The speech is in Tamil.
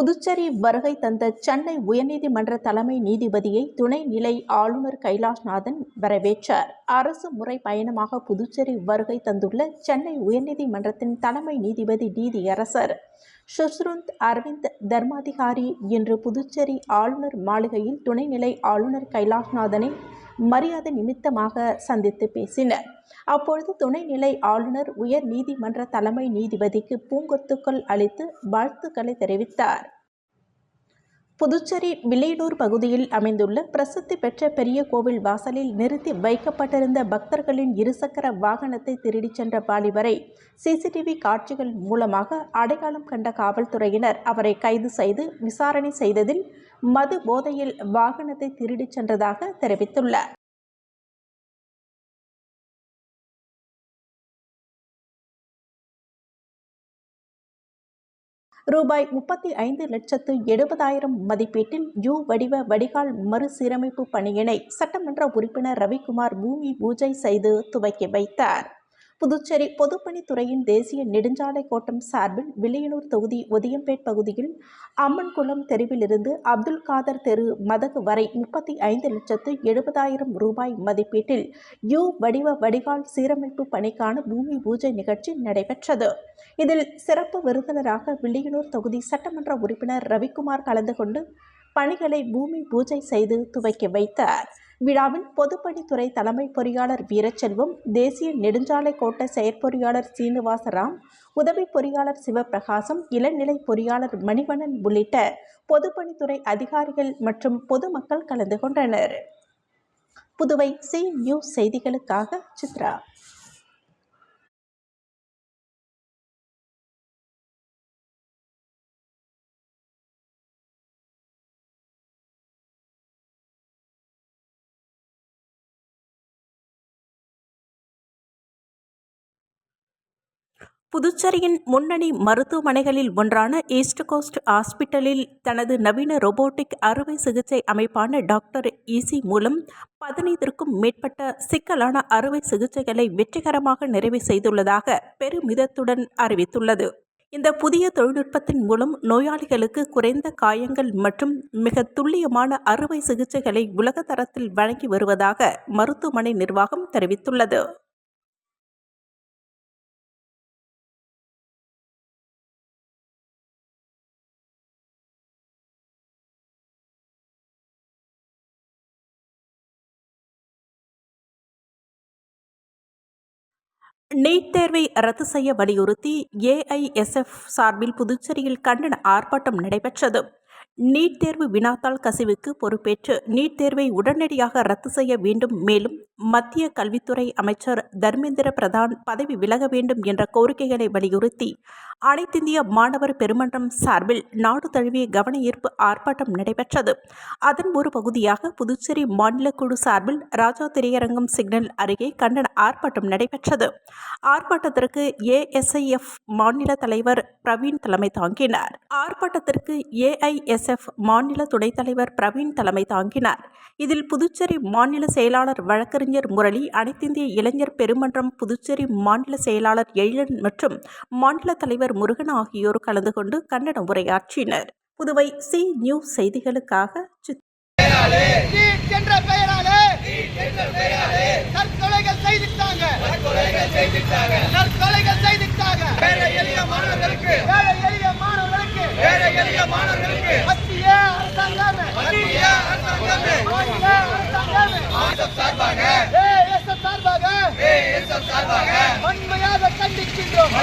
புதுச்சேரி வருகை தந்த சென்னை உயர்நீதிமன்ற தலைமை நீதிபதியை துணைநிலை ஆளுநர் கைலாஷ்நாதன் வரவேற்றார். அரசு முறை பயணமாக புதுச்சேரி வருகை தந்துள்ள சென்னை உயர்நீதிமன்றத்தின் தலைமை நீதிபதி நீதியரசர் சுஷ்ருத் அரவிந்த் தர்மாதிகாரி இன்று புதுச்சேரி ஆளுநர் மாளிகையில் துணைநிலை ஆளுநர் கைலாஷ்நாதனை மரியாதை நிமித்தமாக சந்தித்து பேசினர். அப்பொழுது துணைநிலை ஆளுநர் உயர் நீதிமன்ற தலைமை நீதிபதிக்கு பூங்கொத்துக்கள் அளித்து வாழ்த்துக்களை தெரிவித்தார். புதுச்சேரி வில்லியனூர் பகுதியில் அமைந்துள்ள பிரசித்தி பெற்ற பெரிய கோவில் வாசலில் நிறுத்தி வைக்கப்பட்டிருந்த பக்தர்களின் இருசக்கர வாகனத்தை திருடிச் சென்ற வாலிபரை சிசிடிவி காட்சிகள் மூலமாக அடையாளம் கண்ட காவல்துறையினர் அவரை கைது செய்து விசாரணை செய்ததில் மது போதையில் வாகனத்தை திருடிச் சென்றதாக தெரிவித்துள்ளார். ரூபாய் 35,70,000 மதிப்பீட்டில் யூ வடிவ வடிகால் மறுசீரமைப்பு பணியினை சட்டமன்ற உறுப்பினர் ரவிக்குமார் பூமி பூஜை செய்து துவக்கி வைத்தார். புதுச்சேரி பொதுப்பணித்துறையின் தேசிய நெடுஞ்சாலை கோட்டம் சார்பில் வில்லியனூர் தொகுதி ஒதியம்பேட் பகுதியில் அம்மன்குளம் தெருவிலிருந்து அப்துல் காதர் தெரு மதகு வரை 35,70,000 ரூபாய் மதிப்பீட்டில் யூ வடிவ வடிகால் சீரமைப்பு பணிக்கான பூமி பூஜை நிகழ்ச்சி நடைபெற்றது. இதில் சிறப்பு விருந்தினராக வில்லியனூர் தொகுதி சட்டமன்ற உறுப்பினர் ரவிக்குமார் கலந்து கொண்டு பணிகளை பூமி பூஜை செய்து துவக்கி வைத்தார். விழாவில் பொதுப்பணித்துறை தலைமை பொறியாளர் வீரச்செல்வம், தேசிய நெடுஞ்சாலை கோட்ட செயற்பொறியாளர் சீனிவாசராம், உதவி பொறியாளர் சிவபிரகாசம், இளநிலை பொறியாளர் மணிவண்ணன் உள்ளிட்ட பொதுப்பணித்துறை அதிகாரிகள் மற்றும் பொதுமக்கள் கலந்து கொண்டனர். புதுவை சி நியூஸ் செய்திகளுக்காக சித்ரா. புதுச்சேரியின் முன்னணி மருத்துவமனைகளில் ஒன்றான ஈஸ்ட் கோஸ்ட் ஹாஸ்பிட்டலில் தனது நவீன ரோபோட்டிக் அறுவை சிகிச்சை அமைப்பான டாக்டர் ஈசி மூலம் 15க்கும் மேற்பட்ட சிக்கலான அறுவை சிகிச்சைகளை வெற்றிகரமாக நிறைவு செய்துள்ளதாக பெருமிதத்துடன் அறிவித்துள்ளது. இந்த புதிய தொழில்நுட்பத்தின் மூலம் நோயாளிகளுக்கு குறைந்த காயங்கள் மற்றும் மிக துல்லியமான அறுவை சிகிச்சைகளை உலக தரத்தில் வழங்கி வருவதாக மருத்துவமனை நிர்வாகம் தெரிவித்துள்ளது. நீட் தேர்வை ரத்து செய்ய வலியுறுத்தி ஏஐஎஸ்எஃப் சார்பில் புதுச்சேரியில் கண்டன ஆர்ப்பாட்டம் நடைபெற்றது. நீட் தேர்வு வினாத்தாள் கசிவுக்கு பொறுப்பேற்று நீட் தேர்வை உடனடியாக ரத்து செய்ய வேண்டும், மேலும் மத்திய கல்வித்துறை அமைச்சர் தர்மேந்திர பிரதான் பதவி விலக வேண்டும் என்ற கோரிக்கைகளை வலியுறுத்தி அனைத்திந்திய மாணவர் பெருமன்றம் சார்பில் நாடு தழுவிய கவன ஈர்ப்பு ஆர்ப்பாட்டம் நடைபெற்றது. அதன் ஒரு பகுதியாக புதுச்சேரி மாநில குழு சார்பில் ராஜா திரையரங்கம் சிக்னல் அருகே கண்டன ஆர்ப்பாட்டம் நடைபெற்றது. ஆர்ப்பாட்டத்திற்கு ஏஎஸ்ஐஎஃப் மாநில தலைவர் பிரவீன் தலைமை தாங்கினார். ஆர்ப்பாட்டத்திற்கு ஏஐஎஸ்எஃப் மாநில துணைத் தலைவர் பிரவீன் தலைமை தாங்கினார். இதில் புதுச்சேரி மாநில செயலாளர் வழக்கறிஞர் முரளி, அனைத்திந்திய இளைஞர் பெருமன்றம் புதுச்சேரி மாநில செயலாளர் எழிலன் மற்றும் மாநில தலைவர் முருகன் ஆகியோர் கலந்து கொண்டு கண்டன உரையாற்றினர். புதுவை சி நியூஸ் செய்திகளுக்காக வன்மையாக கண்டிக்கின்றோம்.